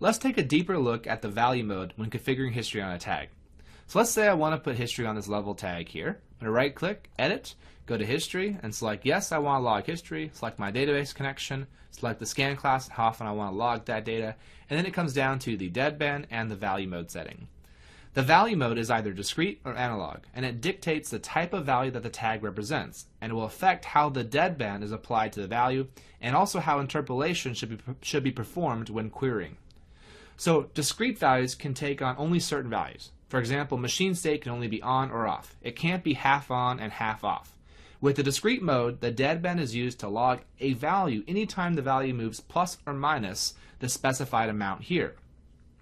Let's take a deeper look at the value mode when configuring history on a tag. So let's say I want to put history on this level tag here. I'm going to right click, edit, go to history, and select yes, I want to log history, select my database connection, select the scan class and how often I want to log that data, and then it comes down to the deadband and the value mode setting. The value mode is either discrete or analog, and it dictates the type of value that the tag represents, and it will affect how the deadband is applied to the value, and also how interpolation should be performed when querying. So discrete values can take on only certain values. For example, machine state can only be on or off. It can't be half on and half off. With the discrete mode, the deadband is used to log a value anytime the value moves plus or minus the specified amount here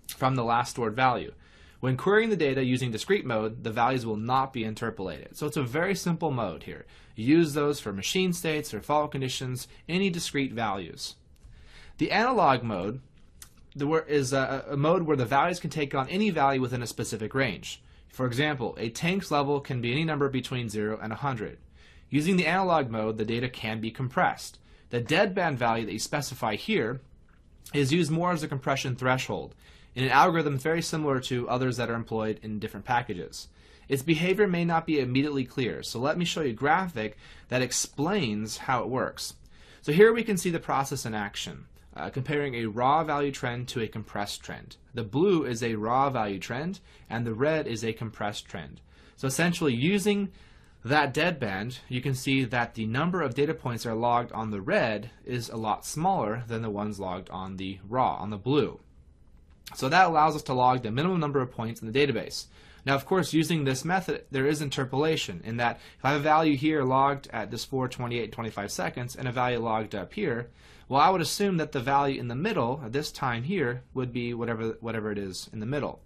from the last stored value. When querying the data using discrete mode, the values will not be interpolated. So it's a very simple mode here. You use those for machine states or fault conditions, any discrete values. The analog mode is a mode where the values can take on any value within a specific range. For example, a tank's level can be any number between 0 and 100. Using the analog mode, the data can be compressed. The deadband value that you specify here is used more as a compression threshold in an algorithm very similar to others that are employed in different packages. Its behavior may not be immediately clear, so let me show you a graphic that explains how it works. So here we can see the process in action, comparing a raw value trend to a compressed trend. The blue is a raw value trend, and the red is a compressed trend. So essentially, using that deadband, you can see that the number of data points that are logged on the red is a lot smaller than the ones logged on the raw, on the blue. So that allows us to log the minimum number of points in the database. Now, of course, using this method, there is interpolation in that if I have a value here logged at this 4:28:25 seconds and a value logged up here, well, I would assume that the value in the middle at this time here would be whatever it is in the middle.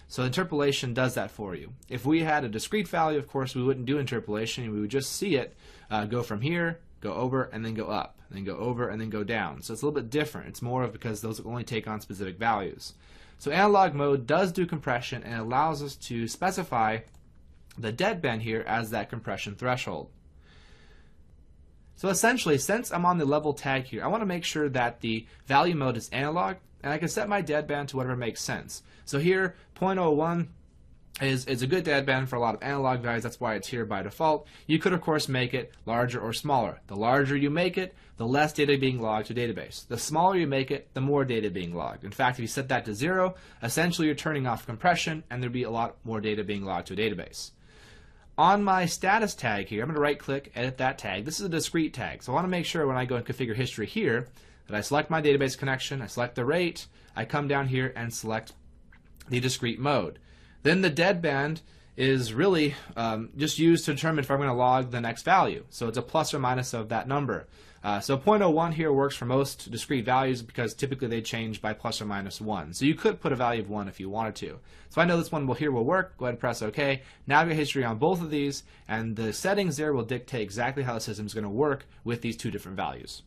So interpolation does that for you. If we had a discrete value, of course, we wouldn't do interpolation. We would just see it go from here, go over, and then go up, and then go over, and then go down. So it's a little bit different. It's more of because those only take on specific values. So analog mode does do compression and allows us to specify the deadband here as that compression threshold. So essentially, since I'm on the level tag here, I want to make sure that the value mode is analog, and I can set my deadband to whatever makes sense. So here, 0.01 is a good deadband for a lot of analog values. That's why it's here by default. You could, of course, make it larger or smaller. The larger you make it, the less data being logged to database. The smaller you make it, the more data being logged. In fact, if you set that to 0, essentially you're turning off compression, and there'd be a lot more data being logged to a database. On my status tag here, I'm going to right-click, edit that tag. This is a discrete tag, so I want to make sure when I go and configure history here that I select my database connection, I select the rate, I come down here and select the discrete mode. Then the deadband is really just used to determine if I'm going to log the next value. So it's a plus or minus of that number. So 0.01 here works for most discrete values because typically they change by plus or minus 1. So you could put a value of 1 if you wanted to. So I know this one will work. Go ahead and press OK. Now I've got history on both of these, and the settings there will dictate exactly how the system is going to work with these two different values.